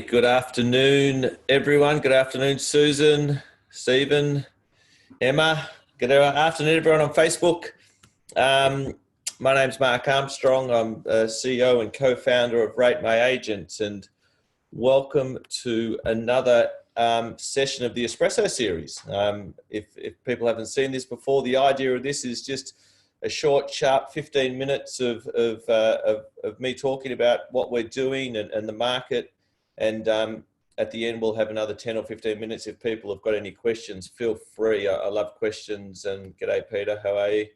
Good afternoon, everyone. Good afternoon, Susan, Stephen, Emma. Good afternoon, everyone on Facebook. My name's Mark Armstrong. I'm CEO and co-founder of Rate My Agent, and welcome to another session of the Espresso Series. If people haven't seen this before, the idea of this is just a short, sharp 15 minutes of me talking about what we're doing and the market. And at the end, we'll have another 10 or 15 minutes. If people have got any questions, feel free. I love questions. And g'day, Peter. How are you?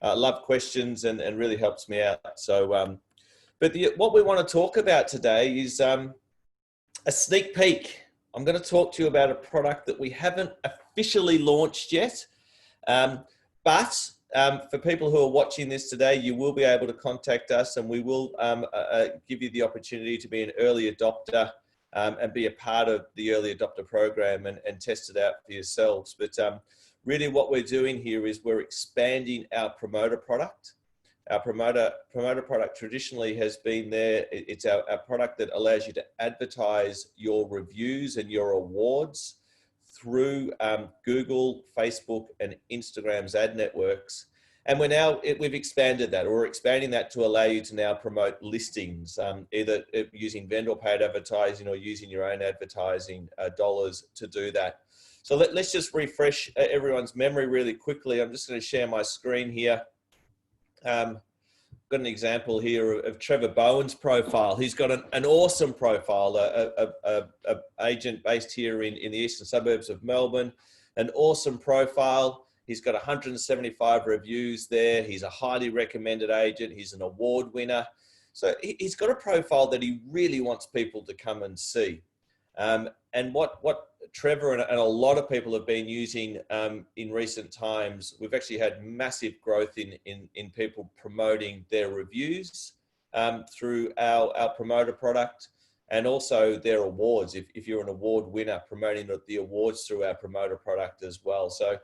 I love questions and really helps me out. So, what we want to talk about today is a sneak peek. I'm going to talk to you about a product that we haven't officially launched yet. But for people who are watching this today, you will be able to contact us, and we will give you the opportunity to be an early adopter and be a part of the early adopter program and test it out for yourselves. But really what we're doing here is we're expanding our promoter product. Our promoter product traditionally has been there. It's our product that allows you to advertise your reviews and your awards through Google, Facebook, and Instagram's ad networks. And we've expanded that, or we're expanding that to allow you to now promote listings, either using vendor paid advertising or using your own advertising dollars to do that. So let's just refresh everyone's memory really quickly. I'm just going to share my screen here. Got an example here of Trevor Bowen's profile. He's got an awesome profile, a agent based here in the eastern suburbs of Melbourne, an awesome profile. He's got 175 reviews there. He's a highly recommended agent. He's an award winner. So he's got a profile that he really wants people to come and see. And what Trevor and a lot of people have been using in recent times, we've actually had massive growth in people promoting their reviews through our promoter product, and also their awards. If you're an award winner, promoting the awards through our promoter product as well. So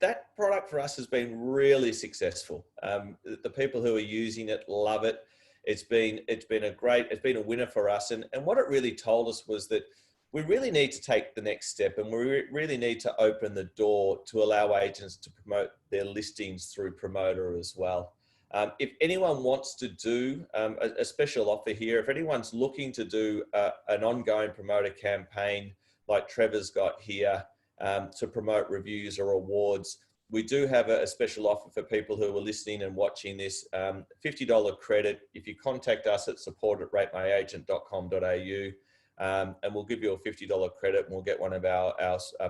that product for us has been really successful. The people who are using it love it. It's been a winner for us. And what it really told us was that we really need to take the next step, and we really need to open the door to allow agents to promote their listings through promoter as well. If anyone wants to do a special offer here, if anyone's looking to do an ongoing promoter campaign like Trevor's got here, to promote reviews or awards, we do have a special offer for people who are listening and watching this, $50 credit if you contact us at support@ratemyagent.com.au, and we'll give you a $50 credit, and we'll get one of our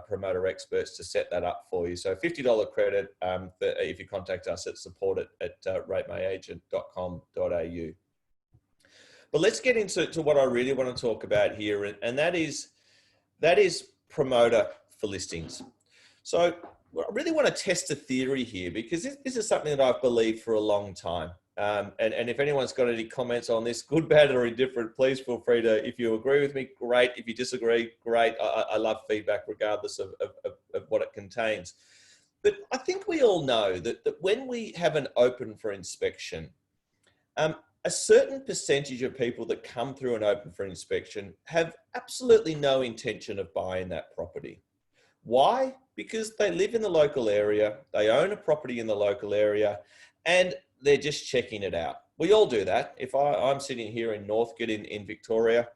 promoter experts to set that up for you. So $50 credit if you contact us at support@ratemyagent.com.au. But let's get into what I really want to talk about here, and that is promoter for listings. So I really want to test a theory here, because this is something that I've believed for a long time. And if anyone's got any comments on this, good, bad, or indifferent, please feel free to, if you agree with me, great. If you disagree, great. I love feedback regardless of what it contains. But I think we all know that when we have an open for inspection, a certain percentage of people that come through an open for inspection have absolutely no intention of buying that property. Why? Because they live in the local area, they own a property in the local area, and they're just checking it out. We all do that. If I'm sitting here in Northcote in Victoria,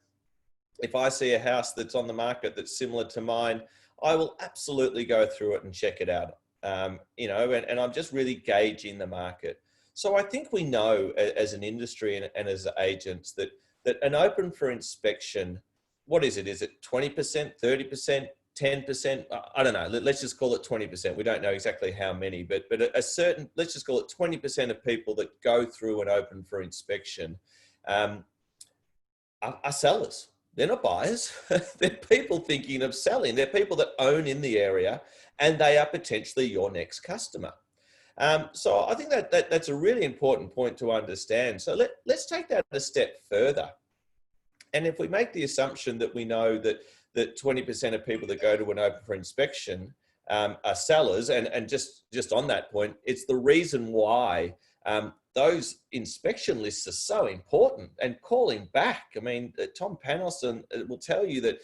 if I see a house that's on the market that's similar to mine, I will absolutely go through it and check it out. And I'm just really gauging the market. So I think we know as an industry and as agents that an open for inspection, what is it? Is it 20%, 30%? 10%, I don't know, let's just call it 20%. We don't know exactly how many, but let's just call it 20% of people that go through an open for inspection are sellers. They're not buyers. They're people thinking of selling. They're people that own in the area, and they are potentially your next customer. So I think that's a really important point to understand. So let's take that a step further. And if we make the assumption that we know that 20% of people that go to an open for inspection are sellers, and just on that point, it's the reason why those inspection lists are so important, and calling back. I mean, Tom Panos will tell you that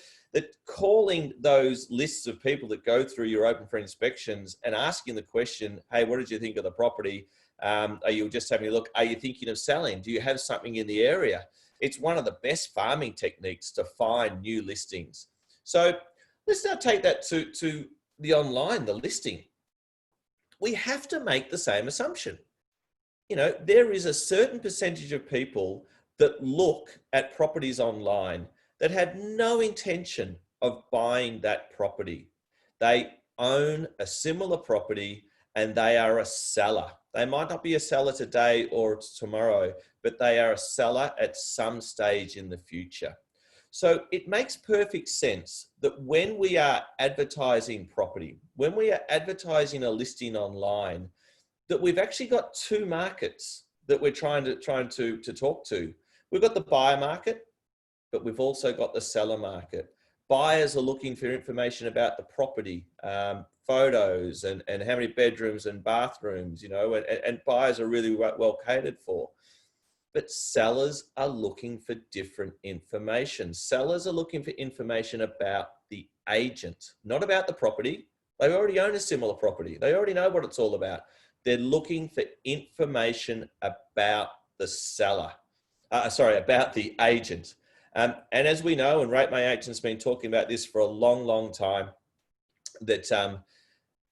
calling those lists of people that go through your open for inspections and asking the question, hey, what did you think of the property? Are you just having a look? Are you thinking of selling? Do you have something in the area? It's one of the best farming techniques to find new listings. So let's now take that to the online, the listing. We have to make the same assumption. You know, there is a certain percentage of people that look at properties online that have no intention of buying that property. They own a similar property and they are a seller. They might not be a seller today or tomorrow, but they are a seller at some stage in the future. So it makes perfect sense that when we are advertising property, when we are advertising a listing online, that we've actually got two markets that we're trying to talk to. We've got the buyer market, but we've also got the seller market. Buyers are looking for information about the property, photos and how many bedrooms and bathrooms, you know, and buyers are really well catered for. But sellers are looking for different information. Sellers are looking for information about the agent, not about the property. They already own a similar property. They already know what it's all about. They're looking for information about the seller, about the agent. And as we know, and Rate My Agent's been talking about this for a long, long time, that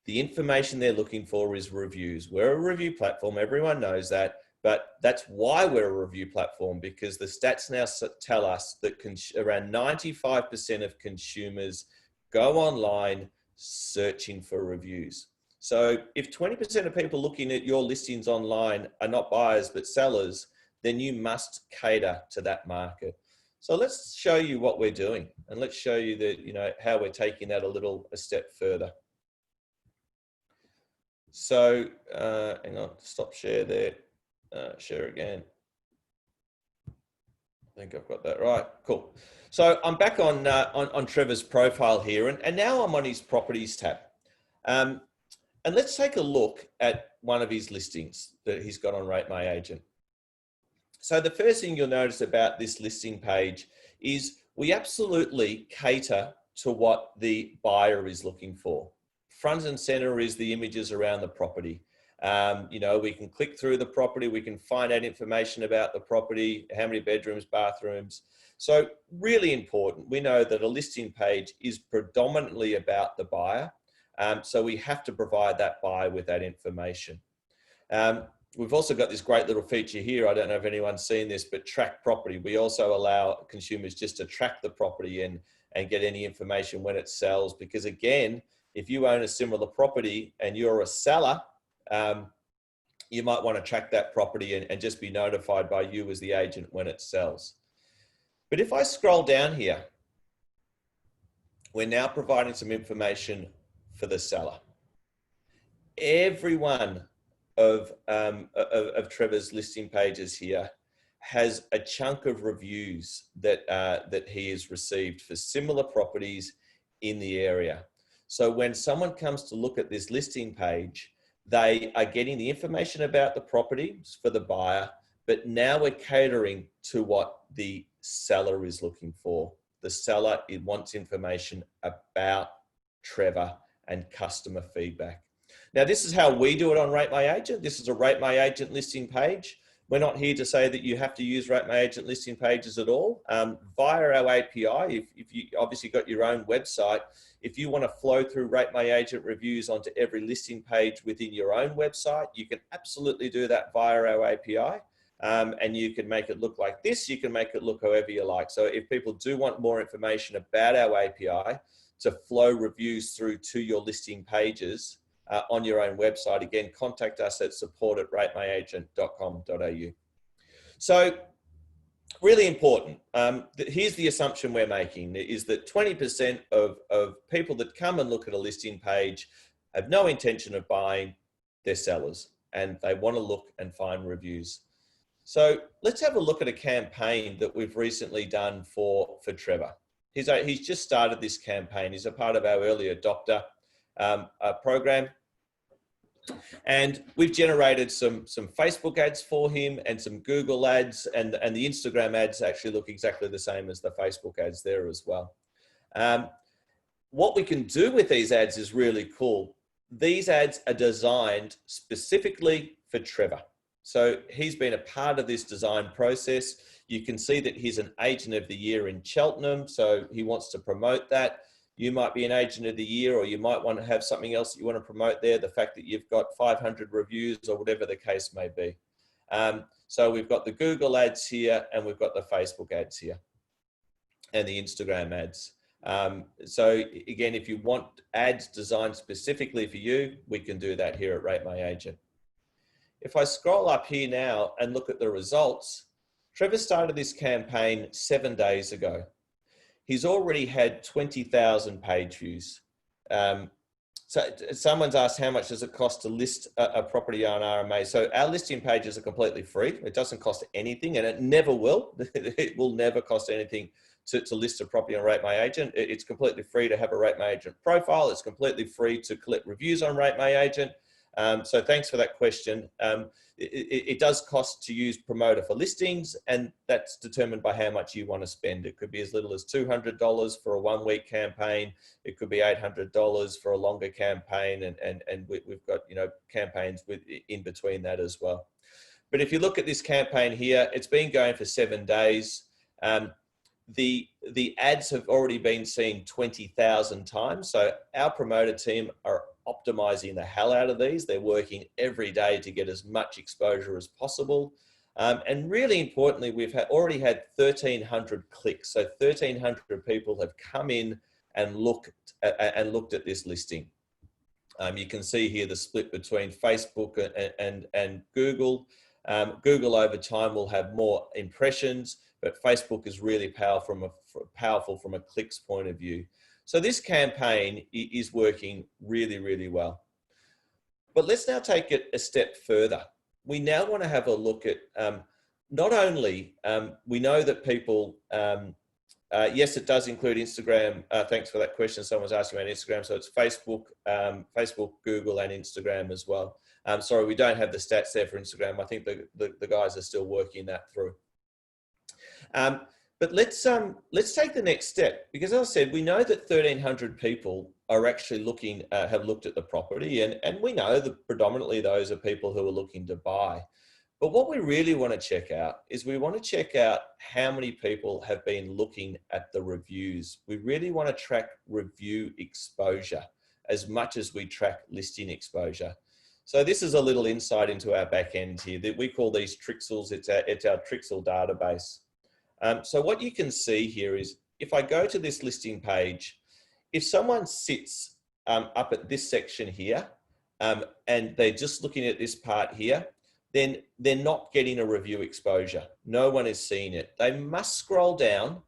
the information they're looking for is reviews. We're a review platform, everyone knows that, but that's why we're a review platform, because the stats now tell us that around 95% of consumers go online searching for reviews. So if 20% of people looking at your listings online are not buyers but sellers, then you must cater to that market. So let's show you what we're doing, and let's show you that, you know, how we're taking that a step further. So hang on, stop share there, share again. I think I've got that right. Cool. So I'm back on Trevor's profile here, and now I'm on his properties tab. And let's take a look at one of his listings that he's got on Rate My Agent. So the first thing you'll notice about this listing page is we absolutely cater to what the buyer is looking for. Front and center is the images around the property. You know, we can click through the property, we can find out information about the property, how many bedrooms, bathrooms. So really important. We know that a listing page is predominantly about the buyer. So we have to provide that buyer with that information. We've also got this great little feature here. I don't know if anyone's seen this, but track property. We also allow consumers just to track the property and get any information when it sells. Because again, if you own a similar property and you're a seller, you might want to track that property and just be notified by you as the agent when it sells. But if I scroll down here, we're now providing some information for the seller. Every one of Trevor's listing pages here has a chunk of reviews that he has received for similar properties in the area. So when someone comes to look at this listing page, they are getting the information about the property for the buyer, but now we're catering to what the seller is looking for. The seller wants information about Trevor and customer feedback. Now, this is how we do it on Rate My Agent. This is a Rate My Agent listing page. We're not here to say that you have to use Rate My Agent listing pages at all. Via our API, if you obviously got your own website, if you want to flow through Rate My Agent reviews onto every listing page within your own website, you can absolutely do that via our API. And you can make it look like this. You can make it look however you like. So if people do want more information about our API to flow reviews through to your listing pages on your own website, again, contact us at support@ratemyagent.com.au. So really important. Here's the assumption we're making is that 20% of people that come and look at a listing page have no intention of buying, they're sellers, and they want to look and find reviews. So let's have a look at a campaign that we've recently done for Trevor. He's just started this campaign. He's a part of our early adopter program. And we've generated some Facebook ads for him and some Google ads, and the Instagram ads actually look exactly the same as the Facebook ads there as well. What we can do with these ads is really cool. These ads are designed specifically for Trevor. So he's been a part of this design process. You can see that he's an Agent of the Year in Cheltenham, so he wants to promote that. You might be an Agent of the Year, or you might want to have something else that you want to promote there, the fact that you've got 500 reviews or whatever the case may be. So we've got the Google ads here, and we've got the Facebook ads here, and the Instagram ads. So again, if you want ads designed specifically for you, we can do that here at Rate My Agent. If I scroll up here now and look at the results, Trevor started this campaign 7 days ago. He's already had 20,000 page views. So someone's asked, how much does it cost to list a property on RMA? So our listing pages are completely free. It doesn't cost anything, and it never will. It will never cost anything to list a property on Rate My Agent. It's completely free to have a Rate My Agent profile. It's completely free to collect reviews on Rate My Agent. So thanks for that question. It does cost to use Promoter for listings, and that's determined by how much you want to spend. It could be as little as $200 for a 1 week campaign. It could be $800 for a longer campaign, and we've got, you know, campaigns in between that as well. But if you look at this campaign here, it's been going for 7 days. The ads have already been seen 20,000 times. So our promoter team are optimizing the hell out of these. They're working every day to get as much exposure as possible. And really importantly, we've already had 1,300 clicks. So 1,300 people have come in and looked at this listing. You can see here the split between Facebook and Google. Google over time will have more impressions, but Facebook is really powerful from a clicks point of view. So this campaign is working really, really well. But let's now take it a step further. We now want to have a look at not only, we know that people, yes, it does include Instagram. Thanks for that question. Someone's asking about Instagram. So it's Facebook, Google, and Instagram as well. Sorry, we don't have the stats there for Instagram. I think the guys are still working that through. But let's take the next step, because as I said, we know that 1,300 people are actually looking, have looked at the property, and we know that predominantly those are people who are looking to buy. But what we really want to check out is we want to check out how many people have been looking at the reviews. We really want to track review exposure as much as we track listing exposure. So this is a little insight into our back end here that we call these Trixels. It's our Trixel database. So what you can see here is, if I go to this listing page, if someone sits up at this section here and they're just looking at this part here, then they're not getting a review exposure. No one is seeing it. They must scroll down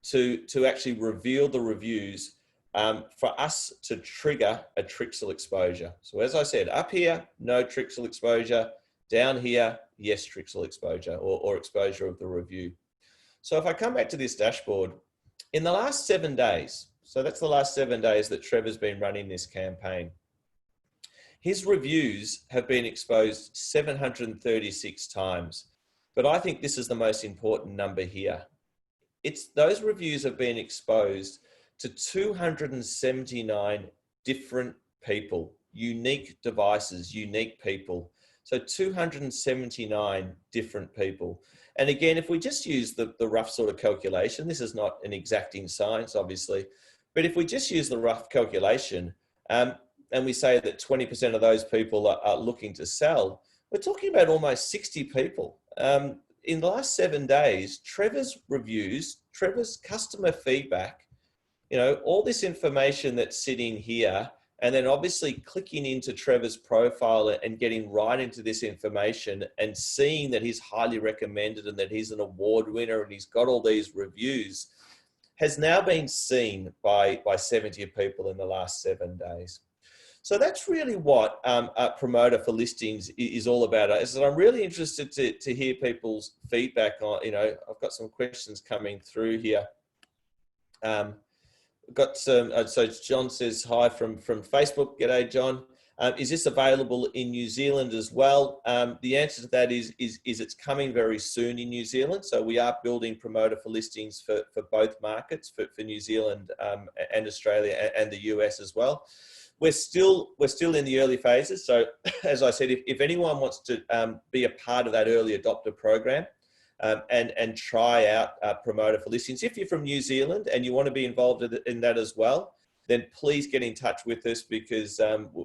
to actually reveal the reviews for us to trigger a Trixel exposure. So as I said, up here, no Trixel exposure. Down here, yes, Trixel exposure or exposure of the review. So if I come back to this dashboard, in the last 7 days, so that's the last 7 days that Trevor's been running this campaign, his reviews have been exposed 736 times. But I think this is the most important number here. Those reviews have been exposed to 279 different people, unique devices, unique people. So 279 different people. And again, if we just use the rough sort of calculation, this is not an exacting science, obviously, but if we just use the rough calculation and we say that 20% of those people are looking to sell, we're talking about almost 60 people. In the last 7 days, Trevor's reviews, Trevor's customer feedback, you know, all this information that's sitting here, and then obviously clicking into Trevor's profile and getting right into this information and seeing that he's highly recommended and that he's an award winner and he's got all these reviews, has now been seen by 70 people in the last 7 days. So that's really what a promoter for listings is all about. I'm really interested to hear people's feedback on, you know, I've got some questions coming through here. Got some, so John says hi from Facebook. G'day, John. Is this available in New Zealand as well? The answer to that is it's coming very soon in New Zealand. So we are building promoter for listings for both markets, for New Zealand and Australia and the US as well. We're still in the early phases. So as I said, if anyone wants to be a part of that early adopter program, and try out promoter for listings. If you're from New Zealand and you want to be involved in that as well, then please get in touch with us, because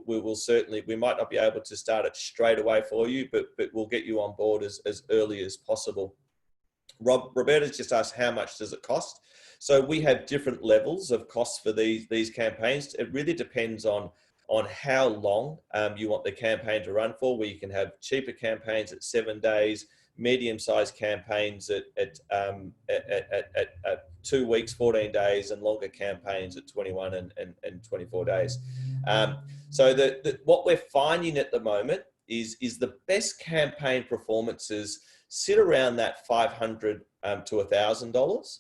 we might not be able to start it straight away for you, but we'll get you on board as early as possible. Roberta's just asked, how much does it cost? So we have different levels of costs for these campaigns. It really depends on how long you want the campaign to run for, where you can have cheaper campaigns at 7 days, medium-sized campaigns at 2 weeks, 14 days, and longer campaigns at 21 and 24 days. So what we're finding at the moment is the best campaign performances sit around that $500 to $1,000.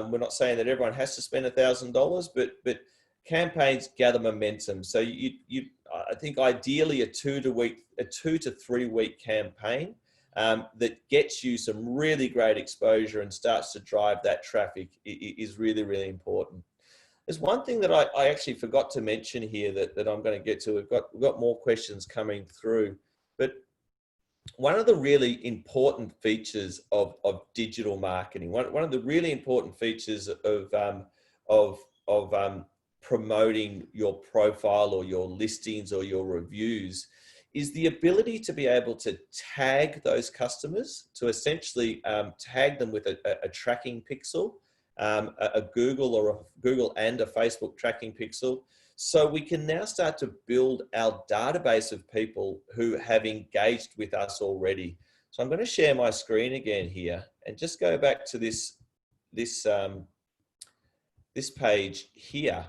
We're not saying that everyone has to spend $1,000, but campaigns gather momentum. So I think ideally a 2 to 3 week campaign that gets you some really great exposure and starts to drive that traffic is really, really important. There's one thing that I actually forgot to mention here that I'm going to get to. We've got more questions coming through, but one of the really important features of digital marketing, one of the really important features of promoting your profile or your listings or your reviews is the ability to be able to tag those customers, to essentially tag them with a tracking pixel, a Google and a Facebook tracking pixel. So we can now start to build our database of people who have engaged with us already. So I'm going to share my screen again here and just go back to this page here.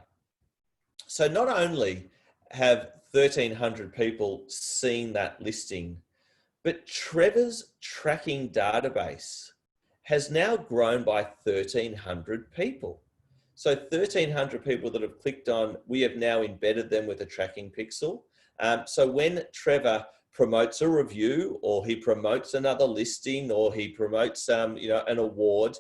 So not only have 1,300 people seen that listing, but Trevor's tracking database has now grown by 1,300 people. So 1,300 people that have clicked on, we have now embedded them with a tracking pixel. So when Trevor promotes a review, or he promotes another listing, or he promotes an award,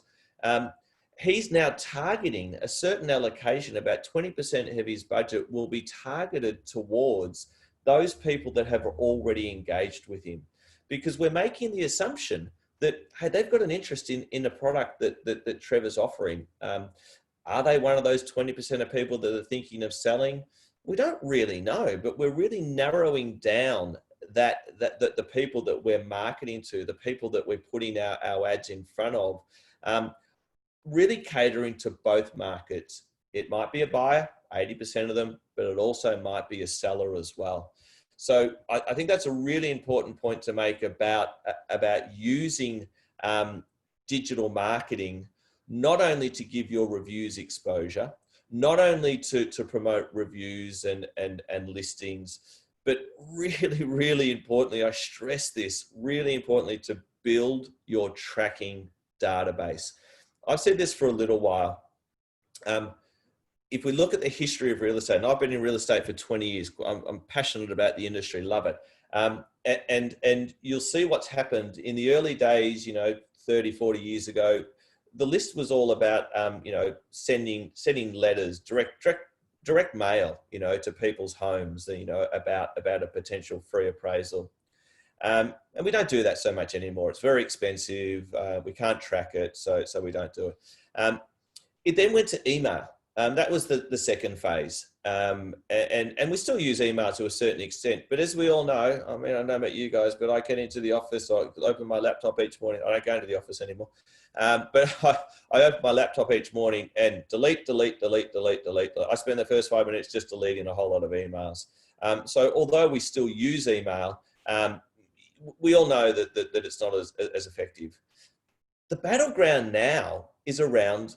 he's now targeting a certain allocation. About 20% of his budget will be targeted towards those people that have already engaged with him, because we're making the assumption that, hey, they've got an interest in a product that Trevor's offering. Are they one of those 20% of people that are thinking of selling? We don't really know, but we're really narrowing down the people that we're marketing to, the people that we're putting our ads in front of, really catering to both markets. It might be a buyer, 80% of them, but it also might be a seller as well. So I think that's a really important point to make about using digital marketing, not only to give your reviews exposure, not only to promote reviews and listings, but really, really importantly, I stress this, really importantly, to build your tracking database. I've said this for a little while. If we look at the history of real estate, and I've been in real estate for 20 years, I'm passionate about the industry, love it. And you'll see what's happened in the early days, 30, 40 years ago. The list was all about, sending letters, direct mail, to people's homes, about a potential free appraisal. And we don't do that so much anymore. It's very expensive. We can't track it, so we don't do it. It then went to email. That was the second phase. And we still use email to a certain extent. But as we all know, I mean, I don't know about you guys, but I get into the office, I open my laptop each morning. I don't go into the office anymore. But I open my laptop each morning and delete. I spend the first 5 minutes just deleting a whole lot of emails. So although we still use email, we all know that it's not as effective. The battleground now is around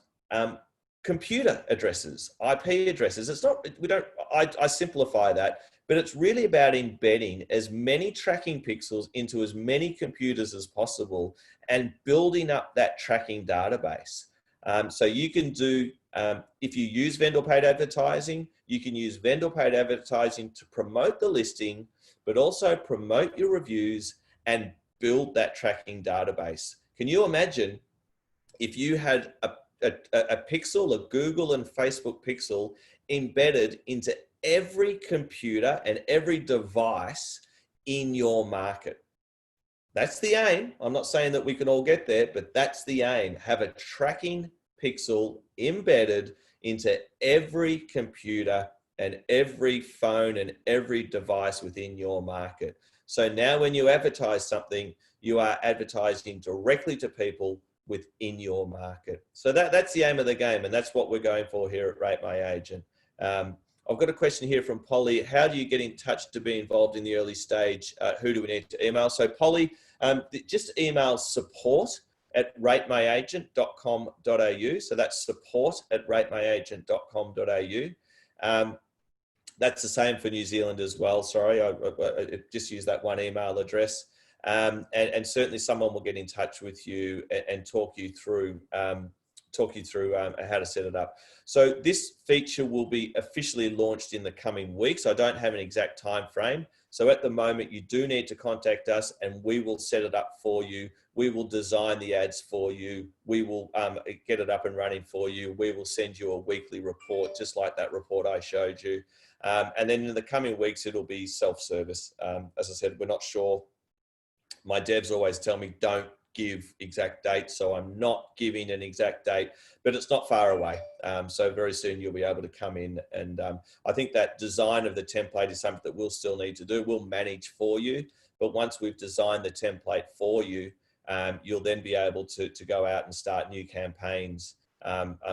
computer addresses, IP addresses. It's not, I simplify that, but it's really about embedding as many tracking pixels into as many computers as possible and building up that tracking database. So you can do If you use vendor paid advertising, you can use vendor paid advertising to promote the listing, but also promote your reviews and build that tracking database. Can you imagine if you had a pixel, a Google and Facebook pixel embedded into every computer and every device in your market? That's the aim. I'm not saying that we can all get there, but that's the aim. Have a tracking pixel embedded into every computer and every phone and every device within your market. So now when you advertise something, you are advertising directly to people within your market. So that's the aim of the game, and that's what we're going for here at Rate My Agent. I've got a question here from Polly. How do you get in touch to be involved in the early stage? Who do we need to email? So Polly, just email support@ratemyagent.com.au. So that's support@ratemyagent.com.au. That's the same for New Zealand as well. Sorry, I just use that one email address. And certainly someone will get in touch with you and talk you through how to set it up. So this feature will be officially launched in the coming weeks. I don't have an exact time frame. So at the moment, you do need to contact us and we will set it up for you. We will design the ads for you. We will get it up and running for you. We will send you a weekly report, just like that report I showed you. And then in the coming weeks, it'll be self-service. As I said, we're not sure. My devs always tell me don't give exact dates, so I'm not giving an exact date, but it's not far away. So very soon you'll be able to come in, and I think that design of the template is something that we'll still need to do. We'll manage for you, but once we've designed the template for you, you'll then be able to go out and start new campaigns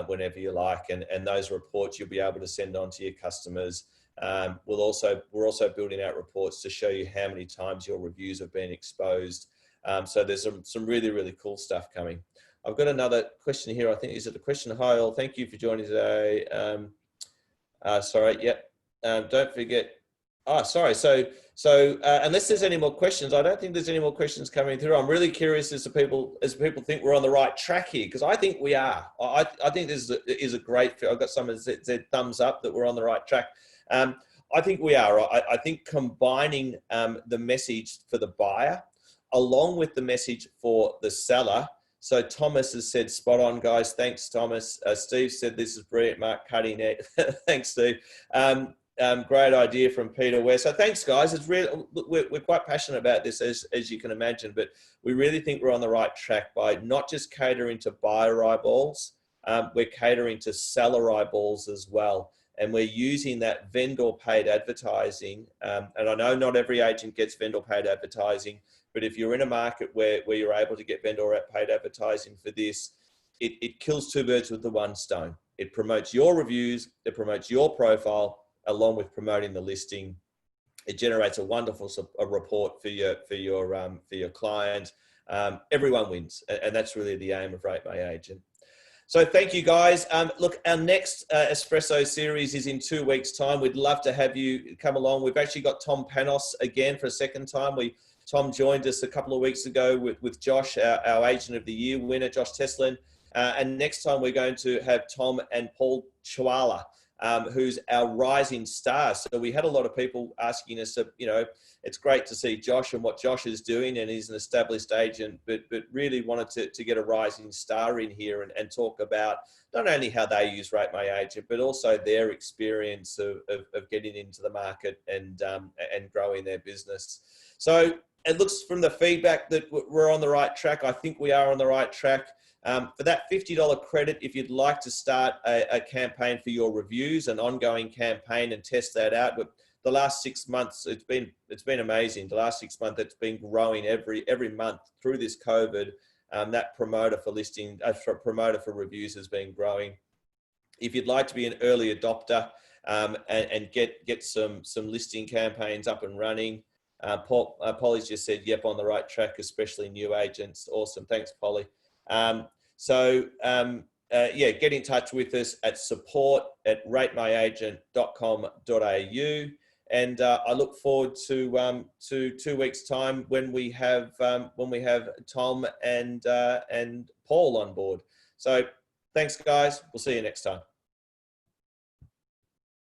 whenever you like, and those reports you'll be able to send on to your customers. We're also building out reports to show you how many times your reviews have been exposed. So there's some really, really cool stuff coming. I've got another question here. I think, is it a question? Hi all, thank you for joining today. Sorry, yep. Don't forget. Oh, sorry. So unless there's any more questions, I don't think there's any more questions coming through. I'm really curious as people think we're on the right track here, because I think we are. I think this is a great. I've got someone that said thumbs up that we're on the right track. I think we are. I think combining the message for the buyer along with the message for the seller. So Thomas has said, spot on, guys. Thanks, Thomas. Steve said, this is brilliant, Mark, cutting it. Thanks, Steve. Great idea from Peter Ware. So thanks, guys. It's really, we're quite passionate about this, as you can imagine, but we really think we're on the right track by not just catering to buyer eyeballs, we're catering to seller eyeballs as well. And we're using that vendor paid advertising. And I know not every agent gets vendor paid advertising, but if you're in a market where you're able to get vendor paid advertising for this, it kills two birds with the one stone. It promotes your reviews, it promotes your profile, along with promoting the listing. It generates a wonderful report for your client. Everyone wins, and that's really the aim of Rate My Agent. So thank you, guys. Look, our next Espresso series is in 2 weeks' time. We'd love to have you come along. We've actually got Tom Panos again for a second time. Tom joined us a couple of weeks ago with Josh, our Agent of the Year winner, Josh Teslin. And next time we're going to have Tom and Paul Chawala, who's our rising star. So we had a lot of people asking us, it's great to see Josh and what Josh is doing, and he's an established agent, but really wanted to get a rising star in here and talk about not only how they use Rate My Agent, but also their experience of getting into the market and growing their business. So it looks from the feedback that we're on the right track. I think we are on the right track. For that $50 credit, if you'd like to start a campaign for your reviews, an ongoing campaign, and test that out. But the last 6 months, it's been amazing. The last 6 months, it's been growing every month through this COVID. That promoter for promoter for reviews has been growing. If you'd like to be an early adopter and get some listing campaigns up and running, Polly's just said, yep, on the right track, especially new agents. Awesome. Thanks, Polly. Yeah, get in touch with us at support@ratemyagent.com.au, and I look forward to 2 weeks' time when we have Tom and Paul on board. So thanks, guys. We'll see you next time.